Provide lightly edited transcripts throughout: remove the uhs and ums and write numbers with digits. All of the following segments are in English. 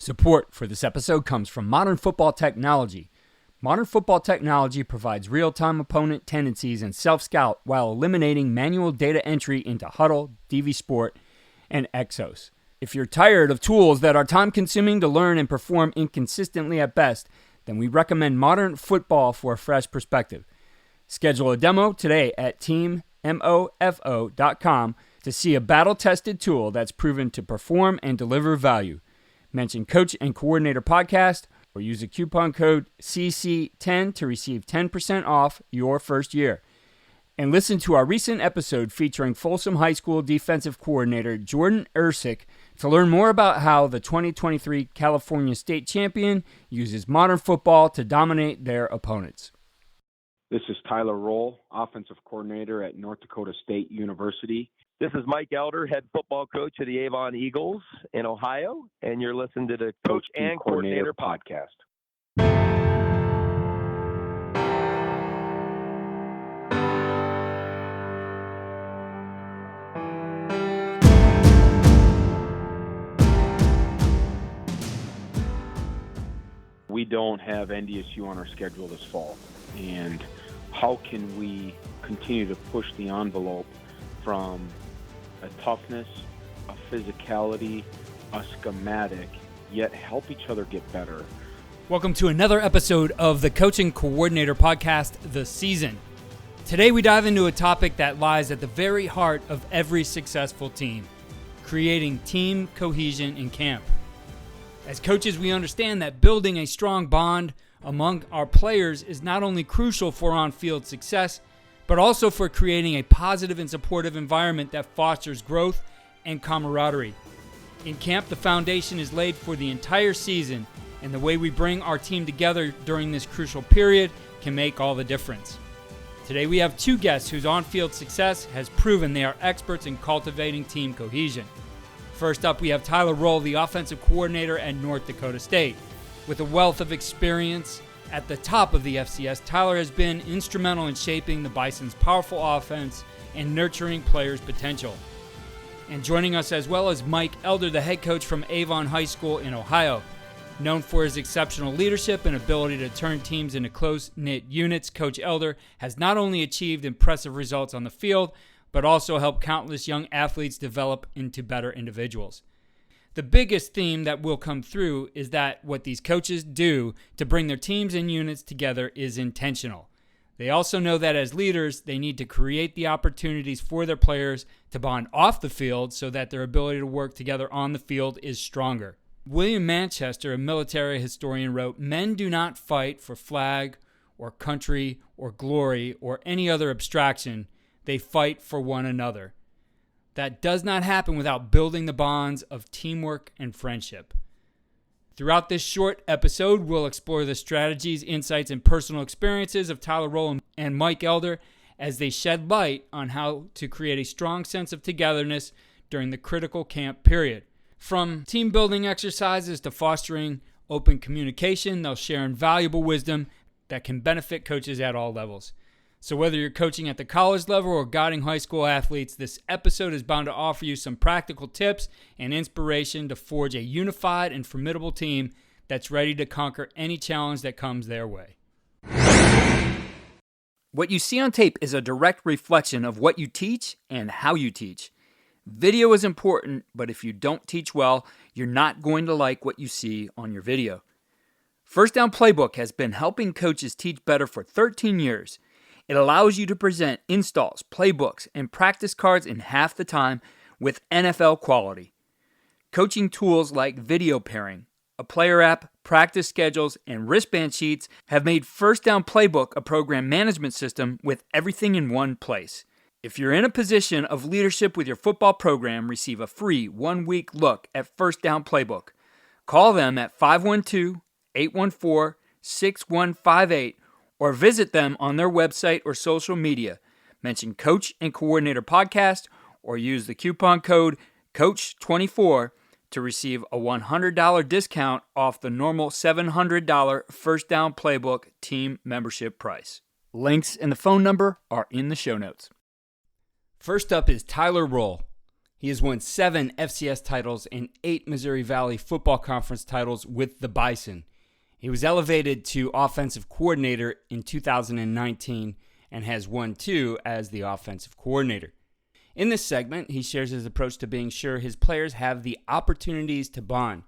Support for this episode comes from Modern Football Technology. Modern Football Technology provides real-time opponent tendencies and self-scout while eliminating manual data entry into Huddle, DV Sport, and Exos. If you're tired of tools that are time-consuming to learn and perform inconsistently at best, then we recommend Modern Football for a fresh perspective. Schedule a demo today at teammofo.com to see a battle-tested tool that's proven to perform and deliver value. Mention Coach and Coordinator Podcast or use the coupon code CC10 to receive 10% off your first year. And listen to our recent episode featuring Folsom High School defensive coordinator Jordan Ersick to learn more about how the 2023 California State Champion uses modern football to dominate their opponents. This is Tyler Roehl, offensive coordinator at North Dakota State University. This is Mike Elder, head football coach of the Avon Eagles in Ohio, and you're listening to the Coach and Coordinator Podcast. We don't have NDSU on our schedule this fall, and how can we continue to push the envelope from a toughness, a physicality, a schematic, yet help each other get better? Welcome to another episode of the Coaching Coordinator Podcast, The Season. Today we dive into a topic that lies at the very heart of every successful team, creating team cohesion in camp. As coaches, we understand that building a strong bond among our players is not only crucial for on-field success, but also for creating a positive and supportive environment that fosters growth and camaraderie. In camp, the foundation is laid for the entire season, and the way we bring our team together during this crucial period can make all the difference. Today we have two guests whose on-field success has proven they are experts in cultivating team cohesion. First up, we have Tyler Roehl, the offensive coordinator at North Dakota State. With a wealth of experience at the top of the FCS, Tyler has been instrumental in shaping the Bison's powerful offense and nurturing players' potential. And joining us as well is Mike Elder, the head coach from Avon High School in Ohio. Known for his exceptional leadership and ability to turn teams into close-knit units, Coach Elder has not only achieved impressive results on the field, but also helped countless young athletes develop into better individuals. The biggest theme that will come through is that what these coaches do to bring their teams and units together is intentional. They also know that as leaders, they need to create the opportunities for their players to bond off the field so that their ability to work together on the field is stronger. William Manchester, a military historian, wrote, "Men do not fight for flag or country or glory or any other abstraction. They fight for one another." That does not happen without building the bonds of teamwork and friendship. Throughout this short episode, we'll explore the strategies, insights, and personal experiences of Tyler Roehl and Mike Elder as they shed light on how to create a strong sense of togetherness during the critical camp period. From team building exercises to fostering open communication, they'll share invaluable wisdom that can benefit coaches at all levels. So whether you're coaching at the college level or guiding high school athletes, this episode is bound to offer you some practical tips and inspiration to forge a unified and formidable team that's ready to conquer any challenge that comes their way. What you see on tape is a direct reflection of what you teach and how you teach. Video is important, but if you don't teach well, you're not going to like what you see on your video. First Down Playbook has been helping coaches teach better for 13 years. It allows you to present installs, playbooks, and practice cards in half the time with NFL quality. Coaching tools like video pairing, a player app, practice schedules, and wristband sheets have made First Down Playbook a program management system with everything in one place. If you're in a position of leadership with your football program, receive a free 1-week look at First Down Playbook. Call them at 512-814-6158 or visit them on their website or social media. Mention Coach and Coordinator Podcast or use the coupon code COACH24 to receive a $100 discount off the normal $700 First Down Playbook team membership price. Links and the phone number are in the show notes. First up is Tyler Roehl. He has won 7 FCS titles and 8 Missouri Valley Football Conference titles with the Bison. He was elevated to offensive coordinator in 2019 and has won 2 as the offensive coordinator. In this segment, he shares his approach to being sure his players have the opportunities to bond.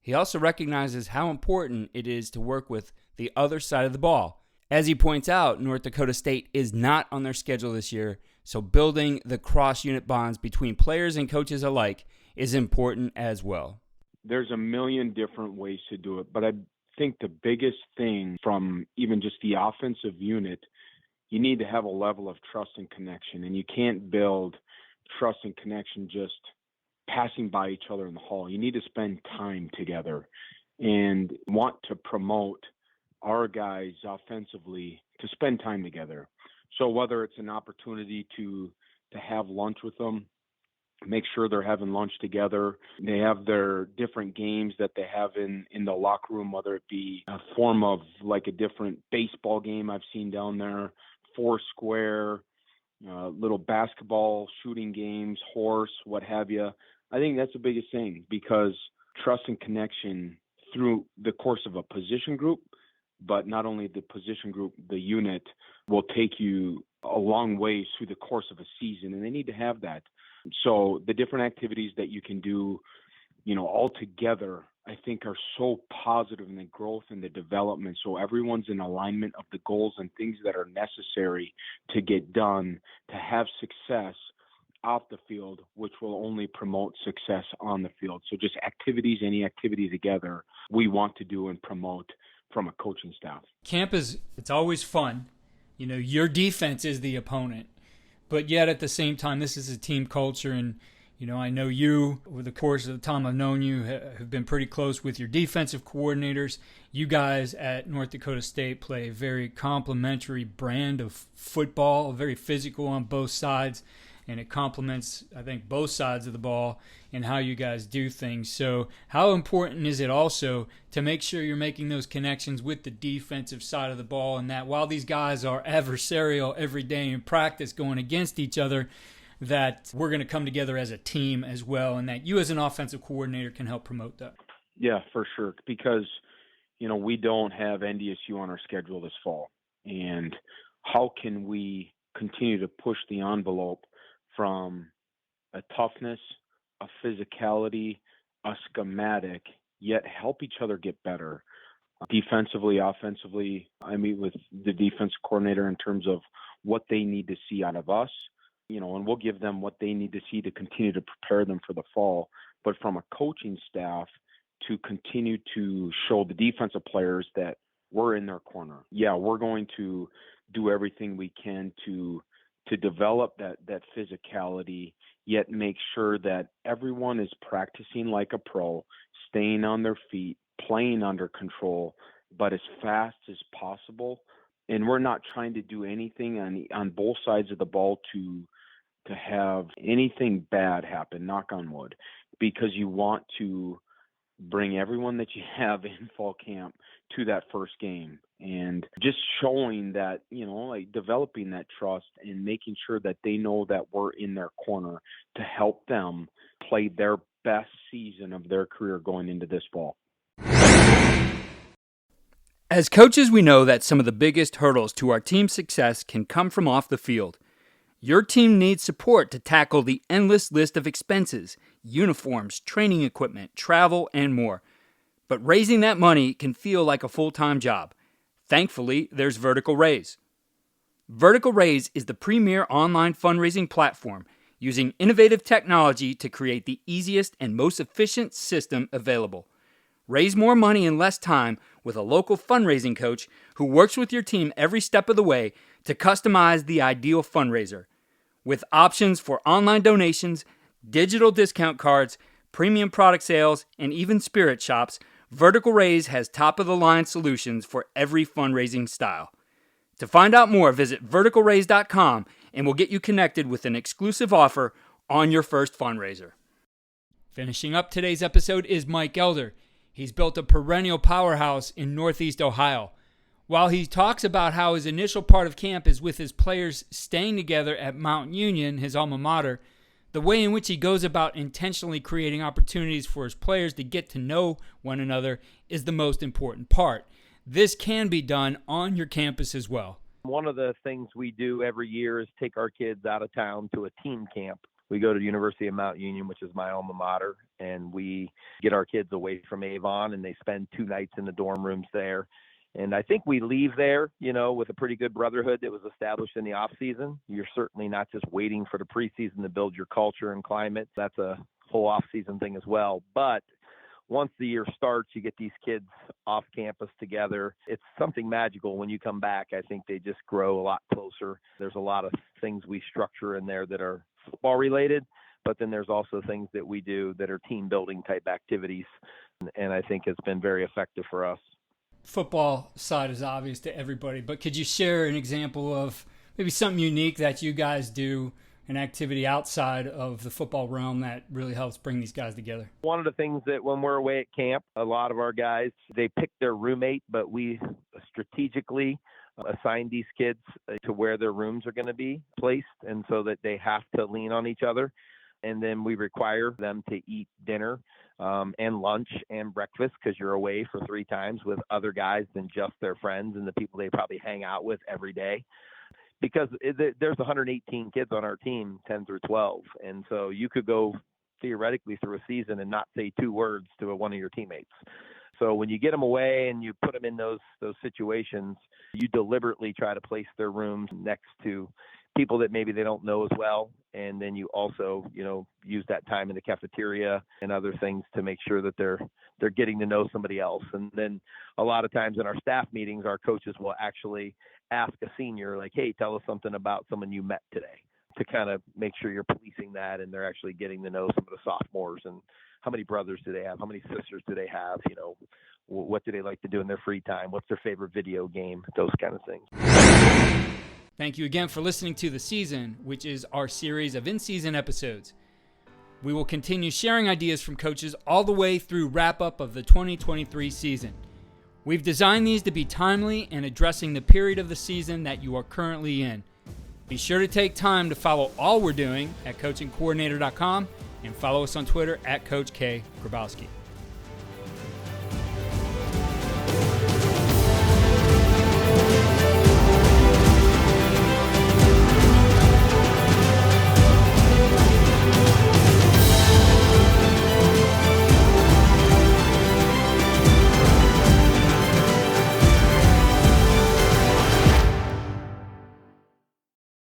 He also recognizes how important it is to work with the other side of the ball. As he points out, North Dakota State is not on their schedule this year, so building the cross-unit bonds between players and coaches alike is important as well. There's a million different ways to do it, but I think the biggest thing from even just the offensive unit, you need to have a level of trust and connection, and you can't build trust and connection just passing by each other in the hall. You need to spend time together and want to promote our guys offensively to spend time together. So whether it's an opportunity to have lunch with them, make sure they're having lunch together. They have their different games that they have in the locker room, whether it be a form of like a different baseball game I've seen down there, four square, little basketball shooting games, horse, what have you. I think that's the biggest thing, because trust and connection through the course of a position group, but not only the position group, the unit will take you a long way through the course of a season, and they need to have that. So the different activities that you can do, all together, I think are so positive in the growth and the development. So everyone's in alignment of the goals and things that are necessary to get done, to have success off the field, which will only promote success on the field. So just activities, any activity together, we want to do and promote from a coaching staff. Camp it's always fun. Your defense is the opponent, but yet at the same time, this is a team culture. And, I know you, over the course of the time I've known you, have been pretty close with your defensive coordinators. You guys at North Dakota State play a very complementary brand of football, very physical on both sides. And it complements, I think, both sides of the ball and how you guys do things. So how important is it also to make sure you're making those connections with the defensive side of the ball, and that while these guys are adversarial every day in practice going against each other, that we're going to come together as a team as well, and that you as an offensive coordinator can help promote that? Yeah, for sure. Because, we don't have NDSU on our schedule this fall. And how can we continue to push the envelope from a toughness, a physicality, a schematic, yet help each other get better? Defensively, offensively, I meet with the defense coordinator in terms of what they need to see out of us, and we'll give them what they need to see to continue to prepare them for the fall. But from a coaching staff, to continue to show the defensive players that we're in their corner. Yeah, we're going to do everything we can to develop that physicality, yet make sure that everyone is practicing like a pro, staying on their feet, playing under control, but as fast as possible. And we're not trying to do anything on both sides of the ball to have anything bad happen, knock on wood, because you want to bring everyone that you have in fall camp to that first game, and just showing that, developing that trust and making sure that they know that we're in their corner to help them play their best season of their career going into this fall. As coaches, we know that some of the biggest hurdles to our team's success can come from off the field. Your team needs support to tackle the endless list of expenses, uniforms, training equipment, travel, and more. But raising that money can feel like a full-time job. Thankfully, there's Vertical Raise. Vertical Raise is the premier online fundraising platform using innovative technology to create the easiest and most efficient system available. Raise more money in less time with a local fundraising coach who works with your team every step of the way to customize the ideal fundraiser. With options for online donations, digital discount cards, premium product sales, and even spirit shops, Vertical Raise has top-of-the-line solutions for every fundraising style. To find out more, visit verticalraise.com and we'll get you connected with an exclusive offer on your first fundraiser. Finishing up today's episode is Mike Elder. He's built a perennial powerhouse in Northeast Ohio. While he talks about how his initial part of camp is with his players staying together at Mount Union, his alma mater, The way in which he goes about intentionally creating opportunities for his players to get to know one another is the most important part. This can be done on your campus as well. One of the things we do every year is take our kids out of town to a team camp. We go to the University of Mount Union, which is my alma mater, and we get our kids away from Avon, and they spend 2 nights in the dorm rooms there. And I think we leave there, with a pretty good brotherhood that was established in the off season. You're certainly not just waiting for the preseason to build your culture and climate. That's a whole off season thing as well. But once the year starts, you get these kids off campus together. It's something magical when you come back. I think they just grow a lot closer. There's a lot of things we structure in there that are football related, but then there's also things that we do that are team building type activities. And I think it's been very effective for us. Football side is obvious to everybody, but could you share an example of maybe something unique that you guys do, an activity outside of the football realm that really helps bring these guys together? One of the things that when we're away at camp, a lot of our guys, they pick their roommate, but we strategically assign these kids to where their rooms are going to be placed, and so that they have to lean on each other. And then we require them to eat dinner and lunch and breakfast, because you're away for 3 times with other guys than just their friends and the people they probably hang out with every day. Because there's 118 kids on our team, 10 through 12. And so you could go theoretically through a season and not say 2 words to one of your teammates. So when you get them away and you put them in those situations, you deliberately try to place their rooms next to people that maybe they don't know as well. And then you also, use that time in the cafeteria and other things to make sure that they're getting to know somebody else. And then a lot of times in our staff meetings, our coaches will actually ask a senior, like, hey, tell us something about someone you met today, to kind of make sure you're policing that and they're actually getting to know some of the sophomores and how many brothers do they have? How many sisters do they have? What do they like to do in their free time? What's their favorite video game? Those kind of things. Thank you again for listening to The Season, which is our series of in-season episodes. We will continue sharing ideas from coaches all the way through wrap-up of the 2023 season. We've designed these to be timely and addressing the period of the season that you are currently in. Be sure to take time to follow all we're doing at coachingcoordinator.com and follow us on Twitter at Coach K. Grabowski.